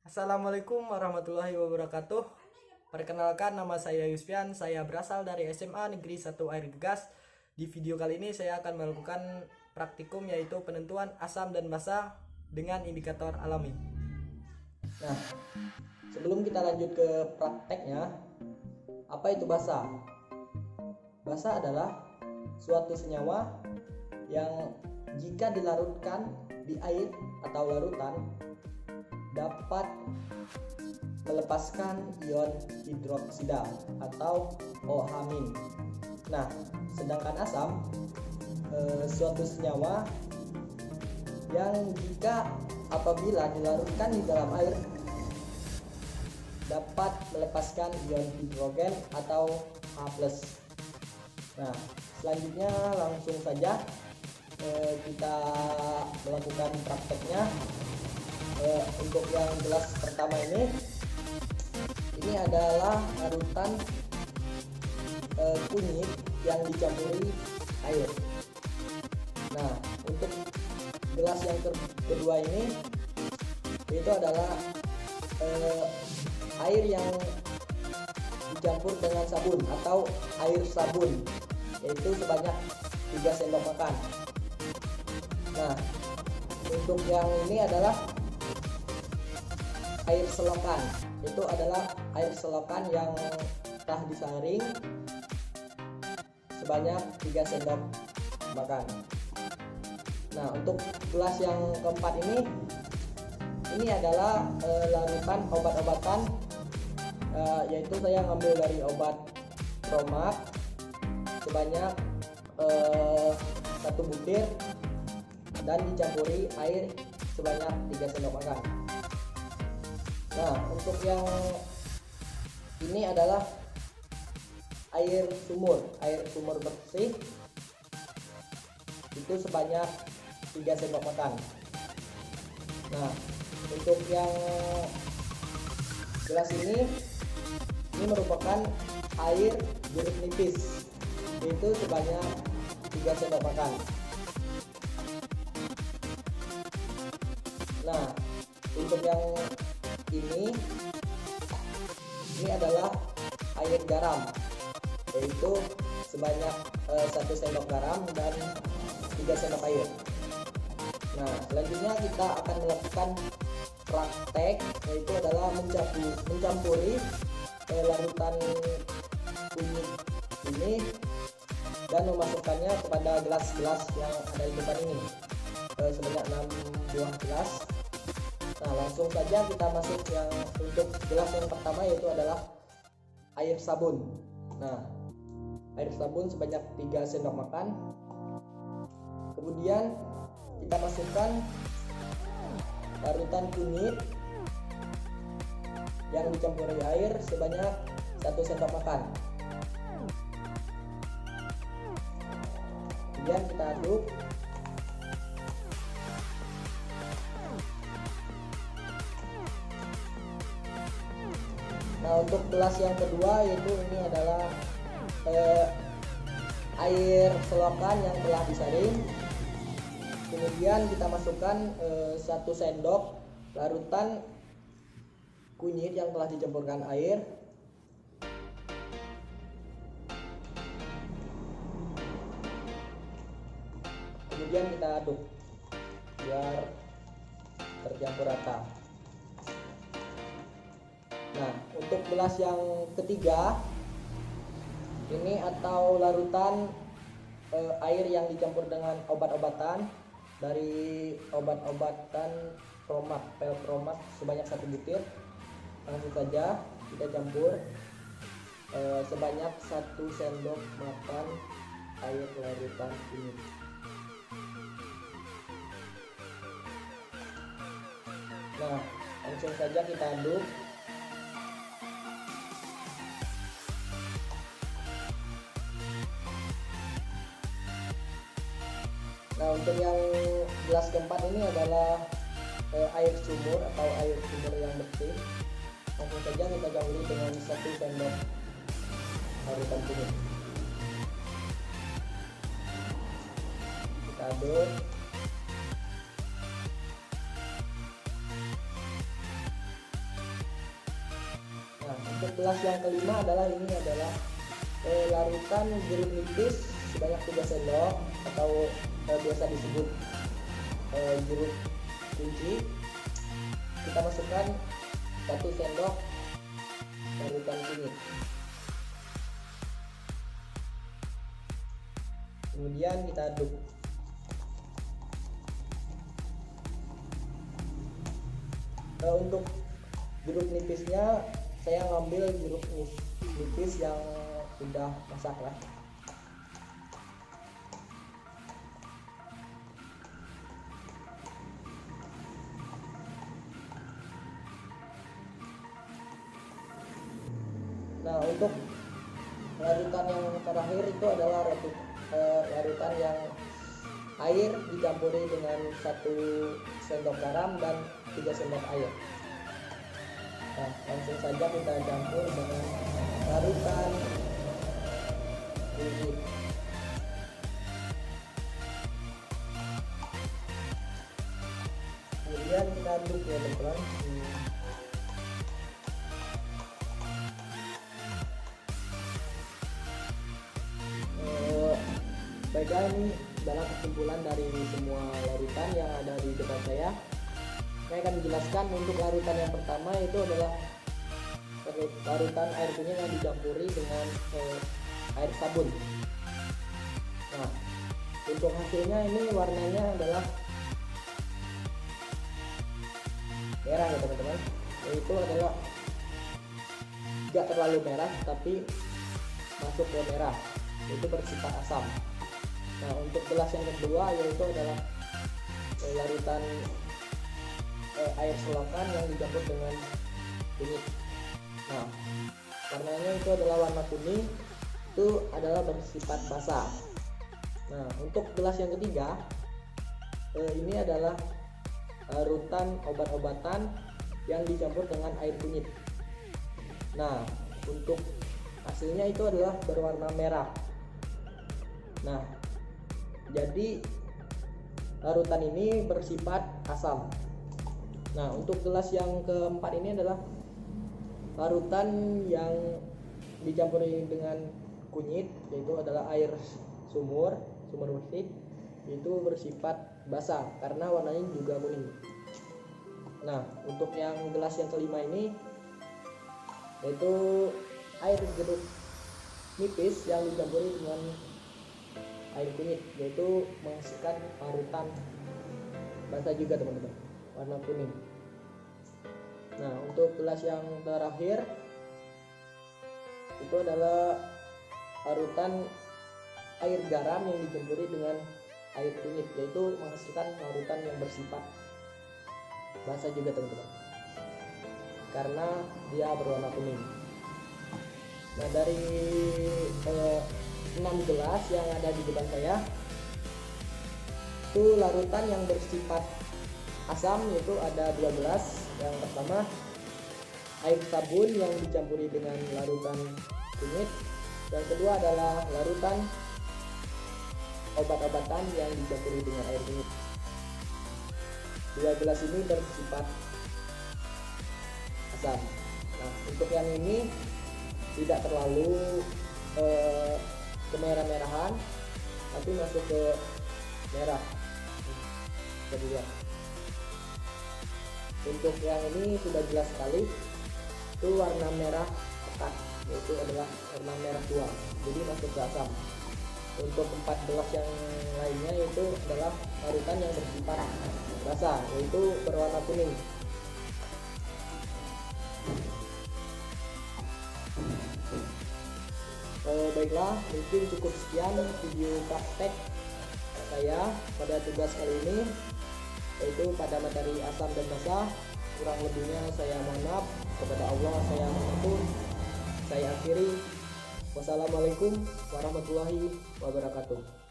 Assalamualaikum warahmatullahi wabarakatuh. Perkenalkan, nama saya Yusfian. Saya berasal dari SMA Negeri 1 Air Gegas. Di video kali ini saya akan melakukan praktikum, yaitu penentuan asam dan basa dengan indikator alami. Nah, sebelum kita lanjut ke prakteknya, apa itu basa? Basa adalah suatu senyawa yang jika dilarutkan di air atau larutan dapat melepaskan ion hidroksida atau OH-. Nah, sedangkan asam suatu senyawa yang jika apabila dilarutkan di dalam air dapat melepaskan ion hidrogen atau H+. Nah, selanjutnya langsung saja kita melakukan prakteknya. Untuk yang gelas pertama ini adalah larutan kunyit yang dicampuri air. Nah, untuk gelas yang kedua ini itu adalah air yang dicampur dengan sabun atau air sabun, yaitu sebanyak 3 sendok makan. Nah, untuk yang ini adalah air selokan. Itu adalah air selokan yang telah disaring sebanyak 3 sendok makan. Nah, untuk gelas yang keempat ini adalah larutan obat-obatan, yaitu saya ngambil dari obat Promak sebanyak 1 butir dan dicampuri air sebanyak 3 sendok makan. Nah, untuk yang ini adalah air sumur bersih, itu sebanyak 3 sendok makan. Nah, untuk yang gelas ini merupakan air jeruk nipis, itu sebanyak 3 sendok makan. Nah, untuk yang ini adalah air garam, yaitu sebanyak 1 sendok garam dan 3 sendok air. Nah, selanjutnya kita akan melakukan praktek, yaitu adalah mencampuri larutan kunyit ini dan memasukkannya kepada gelas-gelas yang ada di depan ini, sebanyak 6 buah gelas. Nah, langsung saja kita masuk yang untuk gelas yang pertama, yaitu adalah air sabun. Nah, air sabun sebanyak 3 sendok makan. Kemudian kita masukkan larutan kunyit yang dicampuri air sebanyak 1 sendok makan. Kemudian kita aduk. Nah, untuk gelas yang kedua, yaitu ini adalah air selokan yang telah disaring. Kemudian kita masukkan 1 sendok larutan kunyit yang telah dicampurkan air. Kemudian kita aduk biar tercampur rata. Nah, untuk gelas yang ketiga ini atau larutan air yang dicampur dengan obat-obatan dari obat-obatan Promak, pel Promak sebanyak 1 butir. Langsung saja kita campur sebanyak 1 sendok makan air larutan ini. Nah, langsung saja kita aduk. Nah, untuk yang gelas keempat ini adalah air sumur atau air sumur yang bersih. Langsung saja kita campuri dengan 1 sendok larutan kunyit. Kita aduk. gelas yang kelima adalah ini adalah larutan jeruk nipis sebanyak 3 sendok atau biasa disebut jeruk kunci. Kita masukkan 1 sendok larutan kunyit. Kemudian kita aduk. Untuk jeruk nipisnya saya ngambil jeruk nipis yang sudah masak lah. Nah, untuk larutan yang terakhir itu adalah larutan yang air dicampuri dengan 1 sendok garam dan 3 sendok air. Nah, langsung saja kita campur dengan larutan ini. Kemudian kita aduk ya teman-teman. Baiklah, ini adalah kesimpulan dari semua larutan yang ada di depan saya. Saya akan menjelaskan untuk larutan yang pertama itu adalah larutan air kunyit yang dicampuri dengan air sabun. Nah, untuk hasilnya ini warnanya adalah merah ya teman-teman. Itu adalah tidak terlalu merah tapi masuk ke merah, itu bersifat asam. Nah, untuk gelas yang kedua yaitu adalah larutan air selokan yang dicampur dengan kunyit. Nah, warnanya itu adalah warna kuning, itu adalah bersifat basah. Nah, untuk gelas yang ketiga ini adalah larutan obat-obatan yang dicampur dengan air kunyit. Nah, untuk hasilnya itu adalah berwarna merah. Nah, jadi larutan ini bersifat asam. Nah, untuk gelas yang keempat ini adalah larutan yang dicampuri dengan kunyit, yaitu adalah air sumur bersih, itu bersifat basah karena warnanya juga kuning. Nah, untuk yang gelas yang kelima ini yaitu air jeruk nipis yang dicampuri dengan air kunyit, yaitu menghasilkan larutan basah juga teman-teman, warna kuning. Nah, untuk gelas yang terakhir itu adalah larutan air garam yang dicampuri dengan air kunyit, yaitu menghasilkan larutan yang bersifat basah juga teman-teman, karena dia berwarna kuning. Nah, dari 6 gelas yang ada di depan saya itu larutan yang bersifat asam, yaitu ada 2 gelas. Yang pertama air sabun yang dicampuri dengan larutan kunyit, yang kedua adalah larutan obat-obatan yang dicampuri dengan air kunyit. 2 gelas ini bersifat asam. Nah, untuk yang ini tidak terlalu kemerah-merahan, tapi masuk ke merah. Kedua, untuk yang ini sudah jelas sekali, itu warna merah pekat, yaitu adalah warna merah tua, jadi masuk ke asam. Untuk 4 gelas yang lainnya yaitu adalah larutan yang bersifat basah, yaitu berwarna kuning. Baiklah, mungkin cukup sekian video praktek saya pada tugas kali ini, yaitu pada materi asam dan basah. Kurang lebihnya saya mohon maaf, kepada Allah saya mohon. Saya akhiri. Wassalamualaikum warahmatullahi wabarakatuh.